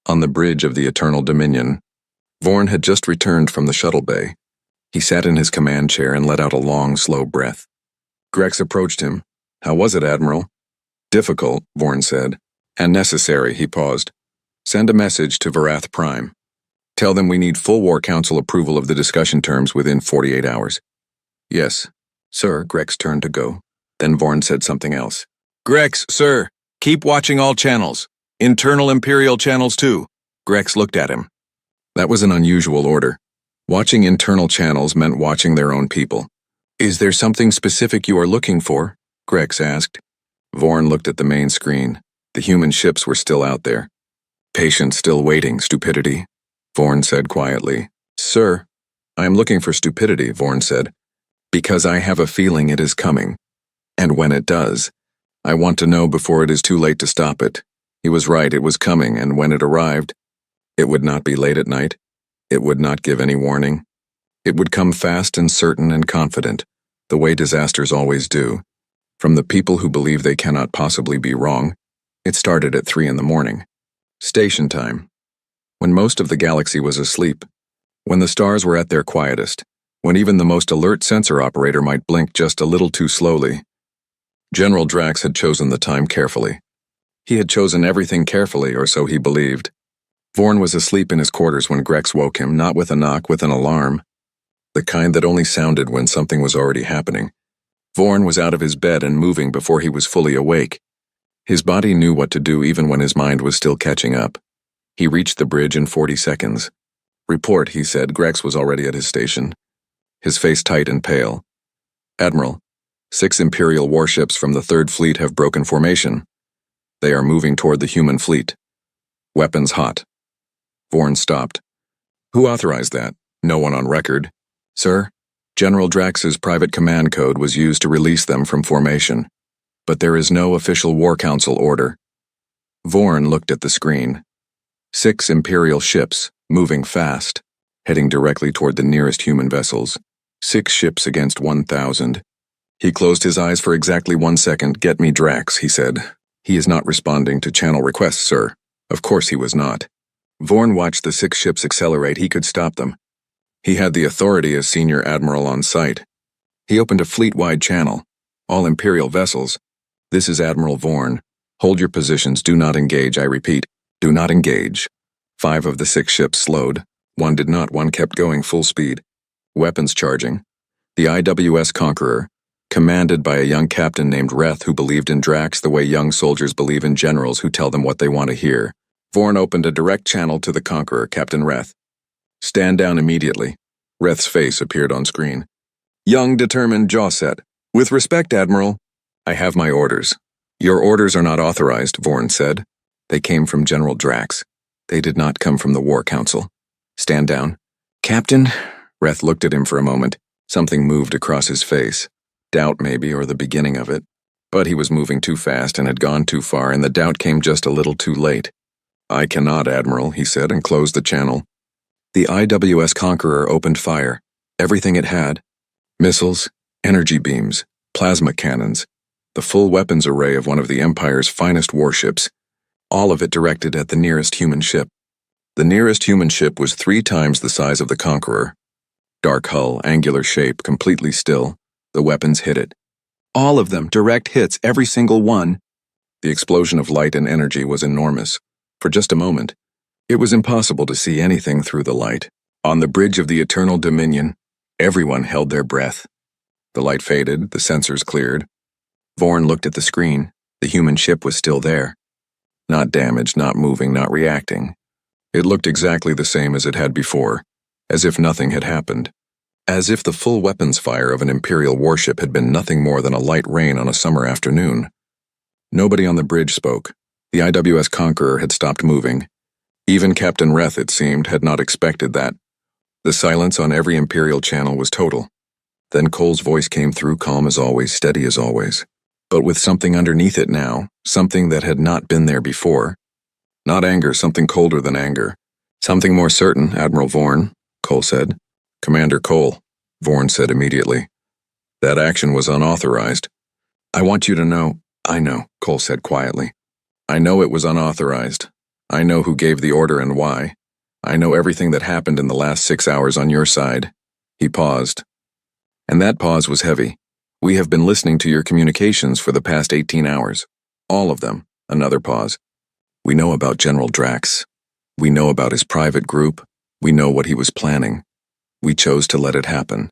On the bridge of the Eternal Dominion, Vorn had just returned from the shuttle bay. He sat in his command chair and let out a long, slow breath. Grex approached him. "How was it, Admiral?" "Difficult," Vorn said. "And necessary," he paused. "Send a message to Vareth Prime. Tell them we need full War Council approval of the discussion terms within 48 hours. "Yes, sir." Grex turned to go. Then Vorn said something else. "Grex, sir, keep watching all channels. Internal Imperial channels too." Grex looked at him. That was an unusual order. Watching internal channels meant watching their own people. "Is there something specific you are looking for?" Grex asked. Vorn looked at the main screen. The human ships were still out there. "Patient still waiting, stupidity," Vorn said quietly. "Sir, I am looking for stupidity," Vorn said, "because I have a feeling it is coming. And when it does, I want to know before it is too late to stop it." He was right, it was coming, and when it arrived, it would not be late at night. It would not give any warning. It would come fast and certain and confident, the way disasters always do. From the people who believe they cannot possibly be wrong, it started at 3 in the morning. Station time. When most of the galaxy was asleep, when the stars were at their quietest, when even the most alert sensor operator might blink just a little too slowly. General Drax had chosen the time carefully. He had chosen everything carefully, or so he believed. Vorn was asleep in his quarters when Grex woke him, not with a knock, with an alarm. The kind that only sounded when something was already happening. Vorn was out of his bed and moving before he was fully awake. His body knew what to do even when his mind was still catching up. He reached the bridge in 40 seconds. Report, he said. Grex was already at his station. His face tight and pale. Admiral, 6 Imperial warships from the 3rd Fleet have broken formation. They are moving toward the human fleet. Weapons hot. Vorn stopped. Who authorized that? No one on record. Sir, General Drax's private command code was used to release them from formation. But there is no official War Council order. Vorn looked at the screen. 6 Imperial ships, moving fast, heading directly toward the nearest human vessels. 6 ships against 1,000. He closed his eyes for exactly 1 second. Get me Drax, he said. He is not responding to channel requests, sir. Of course he was not. Vorn watched the 6 ships accelerate. He could stop them. He had the authority as senior admiral on site. He opened a fleet-wide channel. All Imperial vessels. This is Admiral Vorn. Hold your positions. Do not engage, I repeat. Do not engage. 5 of the 6 ships slowed. 1 did not. 1 kept going full speed. Weapons charging. The IWS Conqueror, commanded by a young captain named Reth who believed in Drax the way young soldiers believe in generals who tell them what they want to hear. Vorn opened a direct channel to the Conqueror, Captain Reth. Stand down immediately. Reth's face appeared on screen. Young, determined, jaw set. With respect, Admiral. I have my orders. Your orders are not authorized, Vorn said. They came from General Drax. They did not come from the War Council. Stand down. Captain? Reth looked at him for a moment. Something moved across his face. Doubt maybe, or the beginning of it. But he was moving too fast and had gone too far, and the doubt came just a little too late. I cannot, Admiral, he said, and closed the channel. The IWS Conqueror opened fire. Everything it had. Missiles, energy beams, plasma cannons, the full weapons array of one of the Empire's finest warships, all of it directed at the nearest human ship. The nearest human ship was 3 times the size of the Conqueror. Dark hull, angular shape, completely still. The weapons hit it. All of them, direct hits, every single one. The explosion of light and energy was enormous. For just a moment, it was impossible to see anything through the light. On the bridge of the Eternal Dominion, everyone held their breath. The light faded, the sensors cleared. Vorn looked at the screen. The human ship was still there. Not damaged, not moving, not reacting. It looked exactly the same as it had before, as if nothing had happened. As if the full weapons fire of an Imperial warship had been nothing more than a light rain on a summer afternoon. Nobody on the bridge spoke. The IWS Conqueror had stopped moving. Even Captain Reth, it seemed, had not expected that. The silence on every Imperial channel was total. Then Cole's voice came through, calm as always, steady as always. But with something underneath it now, something that had not been there before. Not anger, something colder than anger. Something more certain, Admiral Vorn, Cole said. Commander Cole, Vorn said immediately. That action was unauthorized. I want you to know. I know, Cole said quietly. I know it was unauthorized. I know who gave the order and why. I know everything that happened in the last 6 hours on your side. He paused. And that pause was heavy. We have been listening to your communications for the past 18 hours. All of them. Another pause. We know about General Drax. We know about his private group. We know what he was planning. We chose to let it happen.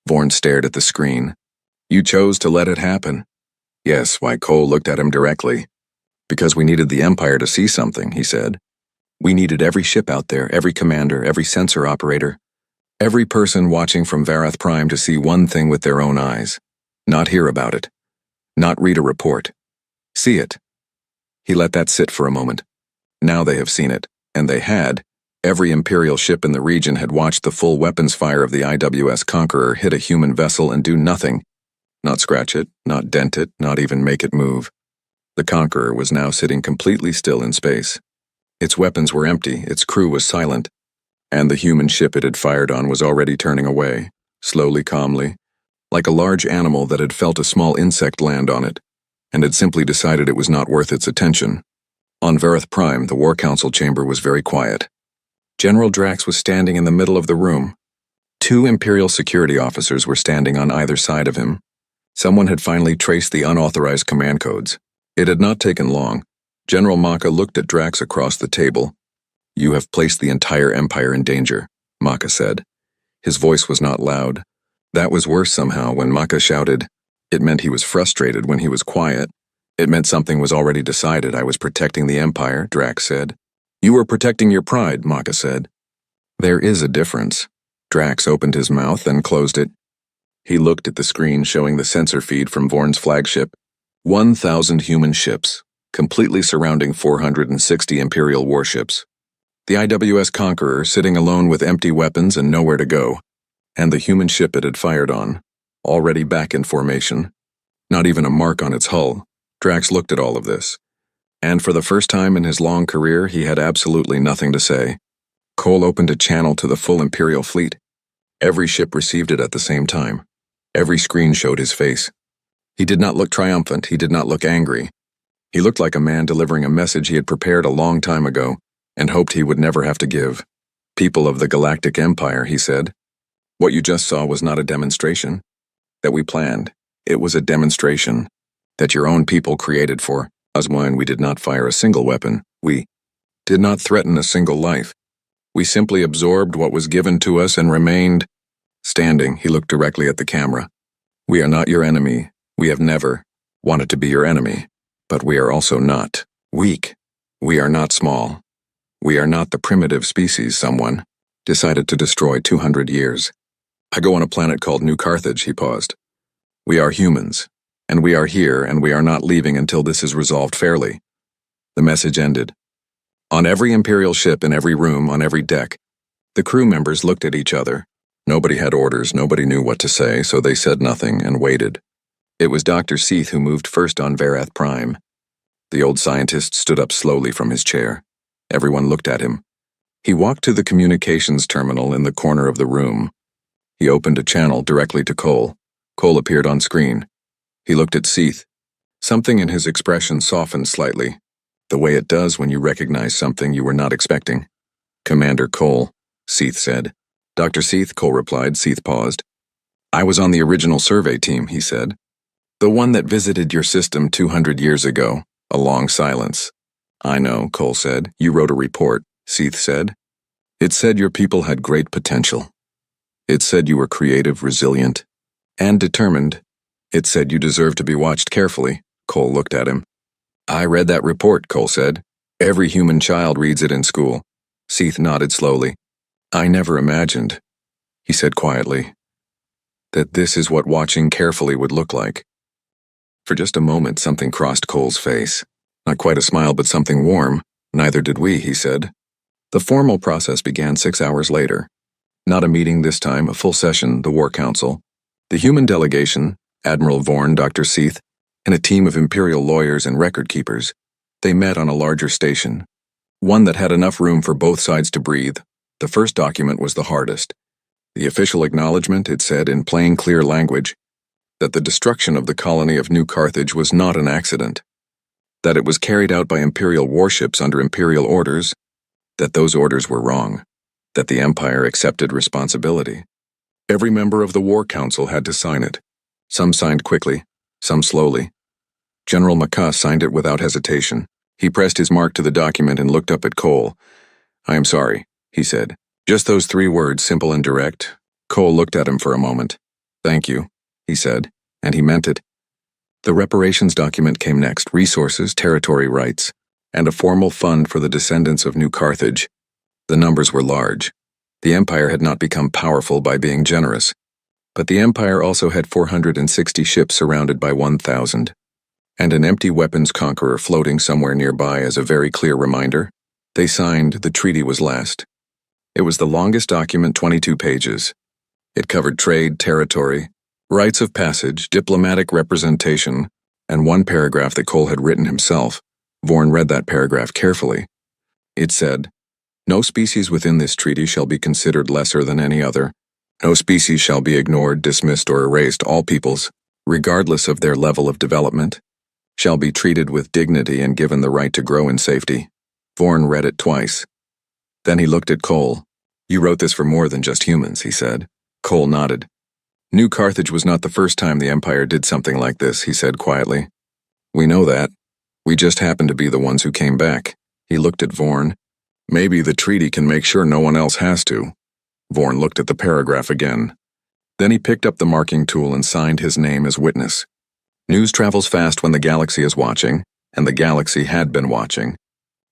Vorn stared at the screen. You chose to let it happen. Yes, why Cole looked at him directly. Because we needed the Empire to see something, he said. We needed every ship out there, every commander, every sensor operator, every person watching from Varath Prime to see one thing with their own eyes. Not hear about it. Not read a report. See it. He let that sit for a moment. Now they have seen it, and they had. Every Imperial ship in the region had watched the full weapons fire of the IWS Conqueror hit a human vessel and do nothing. Not scratch it, not dent it, not even make it move. The Conqueror was now sitting completely still in space. Its weapons were empty, its crew was silent, and the human ship it had fired on was already turning away, slowly, calmly, like a large animal that had felt a small insect land on it, and had simply decided it was not worth its attention. On Vareth Prime, the War Council chamber was very quiet. General Drax was standing in the middle of the room. 2 Imperial security officers were standing on either side of him. Someone had finally traced the unauthorized command codes. It had not taken long. General Maka looked at Drax across the table. "You have placed the entire Empire in danger," Maka said. His voice was not loud. That was worse somehow when Maka shouted. It meant he was frustrated when he was quiet. It meant something was already decided. "I was protecting the Empire," Drax said. "You were protecting your pride," Maka said. "There is a difference." Drax opened his mouth, then closed it. He looked at the screen showing the sensor feed from Vorn's flagship. 1,000 human ships, completely surrounding 460 Imperial warships. The IWS Conqueror sitting alone with empty weapons and nowhere to go. And the human ship it had fired on, already back in formation. Not even a mark on its hull. Drax looked at all of this. And for the first time in his long career, he had absolutely nothing to say. Cole opened a channel to the full Imperial fleet. Every ship received it at the same time. Every screen showed his face. He did not look triumphant, he did not look angry. He looked like a man delivering a message he had prepared a long time ago and hoped he would never have to give. "People of the Galactic Empire," he said. "What you just saw was not a demonstration that we planned. It was a demonstration that your own people created for us when we did not fire a single weapon. We did not threaten a single life. We simply absorbed what was given to us and remained standing." He looked directly at the camera. "We are not your enemy. We have never wanted to be your enemy. But we are also not weak. We are not small. We are not the primitive species someone decided to destroy 200 years. I go on a planet called New Carthage," he paused. "We are humans, and we are here, and we are not leaving until this is resolved fairly." The message ended. On every Imperial ship, in every room, on every deck, the crew members looked at each other. Nobody had orders, nobody knew what to say, so they said nothing and waited. It was Dr. Seath who moved first on Vareth Prime. The old scientist stood up slowly from his chair. Everyone looked at him. He walked to the communications terminal in the corner of the room. He opened a channel directly to Cole. Cole appeared on screen. He looked at Seath. Something in his expression softened slightly, the way it does when you recognize something you were not expecting. "Commander Cole," Seath said. "Dr. Seath," Cole replied. Seath paused. "I was on the original survey team," he said. "The one that visited your system 200 years ago." A long silence. "I know," Cole said. "You wrote a report," Seath said. "It said your people had great potential. It said you were creative, resilient, and determined. It said you deserved to be watched carefully." Cole looked at him. "I read that report," Cole said. "Every human child reads it in school." Seath nodded slowly. "I never imagined," he said quietly, "that this is what watching carefully would look like." For just a moment, something crossed Cole's face. Not quite a smile, but something warm. "Neither did we," he said. The formal process began 6 hours later. Not a meeting this time, a full session, the War Council. The human delegation, Admiral Vorn, Dr. Seath, and a team of Imperial lawyers and record keepers. They met on a larger station, one that had enough room for both sides to breathe. The first document was the hardest. The official acknowledgement, it said in plain, clear language, that the destruction of the colony of New Carthage was not an accident, that it was carried out by Imperial warships under Imperial orders, that those orders were wrong, that the Empire accepted responsibility. Every member of the War Council had to sign it. Some signed quickly, some slowly. General Maka signed it without hesitation. He pressed his mark to the document and looked up at Cole. "I am sorry," he said. Just those 3 words, simple and direct. Cole looked at him for a moment. "Thank you," he said, and he meant it. The reparations document came next, resources, territory rights, and a formal fund for the descendants of New Carthage. The numbers were large. The Empire had not become powerful by being generous, but the Empire also had 460 ships surrounded by 1,000, and an empty weapons conqueror floating somewhere nearby as a very clear reminder. They signed, the treaty was last. It was the longest document, 22 pages. It covered trade, territory, rights of passage, diplomatic representation, and one paragraph that Cole had written himself. Vorn read that paragraph carefully. It said, "No species within this treaty shall be considered lesser than any other, No species shall be ignored, dismissed, or erased. All peoples, regardless of their level of development, shall be treated with dignity and given the right to grow in safety. Vorn read it twice. Then he looked at Cole. You wrote this for more than just humans, he said. Cole nodded. New Carthage was not the first time the Empire did something like this, he said quietly. We know that. We just happen to be the ones who came back. He looked at Vorn. Maybe the treaty can make sure no one else has to. Vorn looked at the paragraph again. Then he picked up the marking tool and signed his name as witness. News travels fast when the galaxy is watching, and the galaxy had been watching.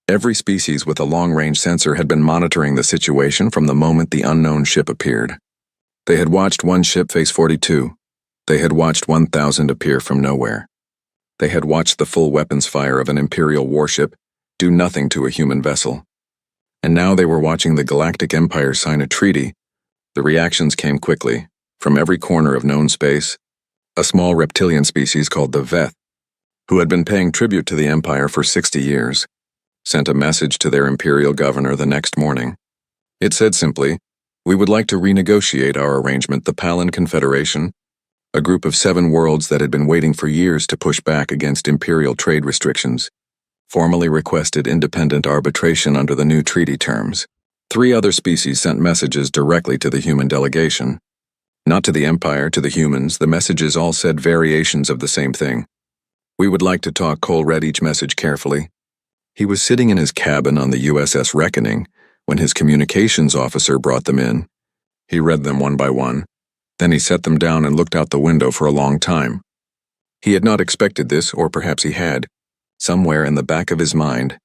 Every species with a long-range sensor had been monitoring the situation from the moment the unknown ship appeared. They had watched one ship face 42. They had watched 1,000 appear from nowhere. They had watched the full weapons fire of an Imperial warship do nothing to a human vessel. And now they were watching the Galactic Empire sign a treaty. The reactions came quickly, from every corner of known space. A small reptilian species called the Veth, who had been paying tribute to the Empire for 60 years, sent a message to their Imperial governor the next morning. It said simply, we would like to renegotiate our arrangement. The Palin Confederation, a group of 7 worlds that had been waiting for years to push back against Imperial trade restrictions, formally requested independent arbitration under the new treaty terms. 3 other species sent messages directly to the human delegation. Not to the Empire, to the humans. The messages all said variations of the same thing. We would like to talk. Cole read each message carefully. He was sitting in his cabin on the USS Reckoning when his communications officer brought them in. He read them one by one. Then he set them down and looked out the window for a long time. He had not expected this, or perhaps he had. Somewhere in the back of his mind,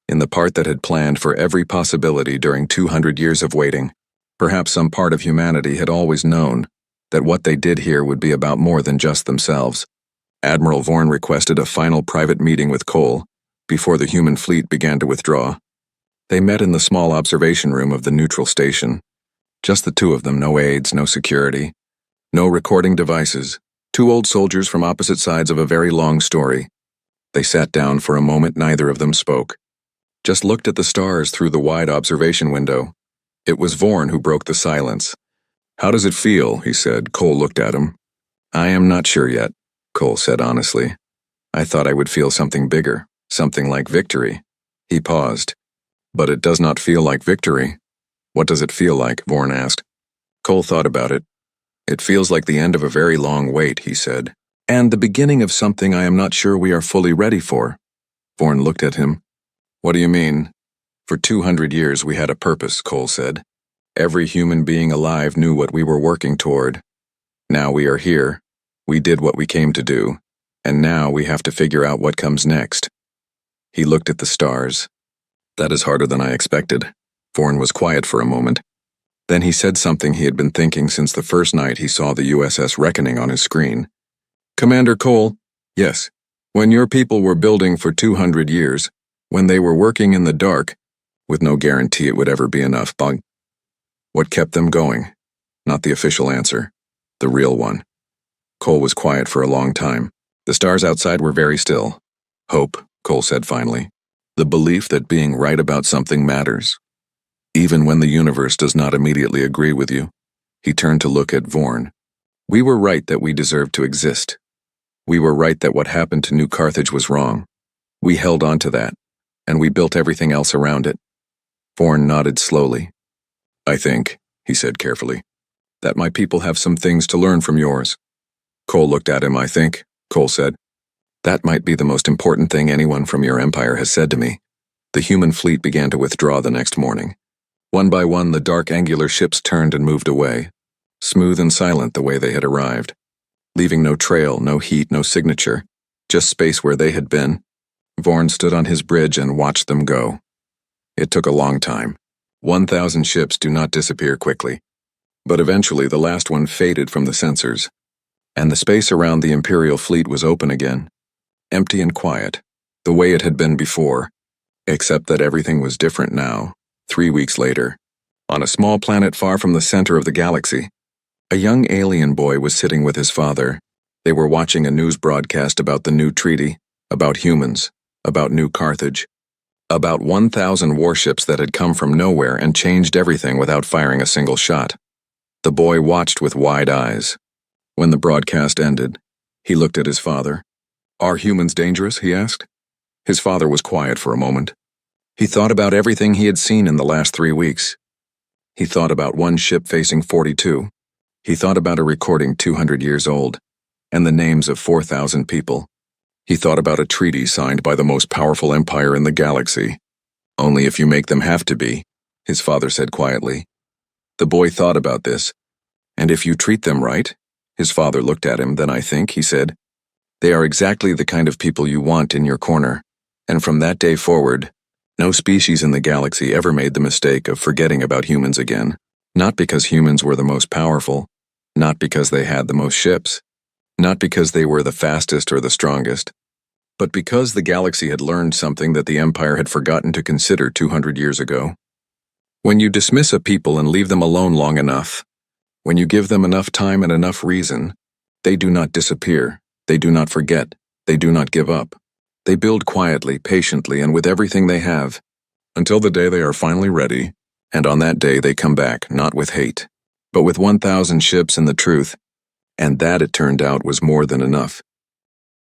in the part that had planned for every possibility during 200 years of waiting, perhaps some part of humanity had always known that what they did here would be about more than just themselves. Admiral Vorn requested a final private meeting with Cole before the human fleet began to withdraw. They met in the small observation room of the neutral station. Just the 2 of them, no aides, no security, no recording devices, 2 old soldiers from opposite sides of a very long story. They sat down for a moment. Neither of them spoke. Just looked at the stars through the wide observation window. It was Vorn who broke the silence. How does it feel? He said. Cole looked at him. I am not sure yet, Cole said honestly. I thought I would feel something bigger, something like victory. He paused. But it does not feel like victory. What does it feel like? Vorn asked. Cole thought about it. It feels like the end of a very long wait, he said. And the beginning of something I am not sure we are fully ready for. Vorn looked at him. What do you mean? For 200 years we had a purpose, Cole said. Every human being alive knew what we were working toward. Now we are here. We did what we came to do. And now we have to figure out what comes next. He looked at the stars. That is harder than I expected. Vorn was quiet for a moment. Then he said something he had been thinking since the first night he saw the USS Reckoning on his screen. Commander Cole, yes. When your people were building for 200 years, when they were working in the dark, with no guarantee it would ever be enough, what kept them going? Not the official answer. The real one. Cole was quiet for a long time. The stars outside were very still. Hope, Cole said finally. The belief that being right about something matters. Even when the universe does not immediately agree with you. He turned to look at Vorn. We were right that we deserved to exist. We were right that what happened to New Carthage was wrong. We held on to that, and we built everything else around it. Vorn nodded slowly. I think, he said carefully, that my people have some things to learn from yours. Cole looked at him. I think, Cole said. That might be the most important thing anyone from your empire has said to me. The human fleet began to withdraw the next morning. One by one, the dark angular ships turned and moved away, smooth and silent the way they had arrived, leaving no trail, no heat, no signature, just space where they had been. Vorn stood on his bridge and watched them go. It took a long time. 1,000 ships do not disappear quickly. But eventually the last one faded from the sensors, and the space around the Imperial fleet was open again, empty and quiet, the way it had been before, except that everything was different now. 3 weeks later, on a small planet far from the center of the galaxy, a young alien boy was sitting with his father. They were watching a news broadcast about the new treaty, about humans, about New Carthage, about 1,000 warships that had come from nowhere and changed everything without firing a single shot. The boy watched with wide eyes. When the broadcast ended, he looked at his father. "Are humans dangerous?" he asked. His father was quiet for a moment. He thought about everything he had seen in the last 3 weeks. He thought about one ship facing 42. He thought about a recording 200 years old, and the names of 4,000 people. He thought about a treaty signed by the most powerful empire in the galaxy. "Only if you make them have to be," his father said quietly. The boy thought about this. "And if you treat them right?" His father looked at him. "Then I think," he said, "they are exactly the kind of people you want in your corner." And from that day forward, no species in the galaxy ever made the mistake of forgetting about humans again. Not because humans were the most powerful, not because they had the most ships, not because they were the fastest or the strongest, but because the galaxy had learned something that the Empire had forgotten to consider 200 years ago. When you dismiss a people and leave them alone long enough, when you give them enough time and enough reason, they do not disappear, they do not forget, they do not give up. They build quietly, patiently, and with everything they have, until the day they are finally ready, and on that day they come back, not with hate, but with 1,000 ships and the truth, and that, it turned out, was more than enough.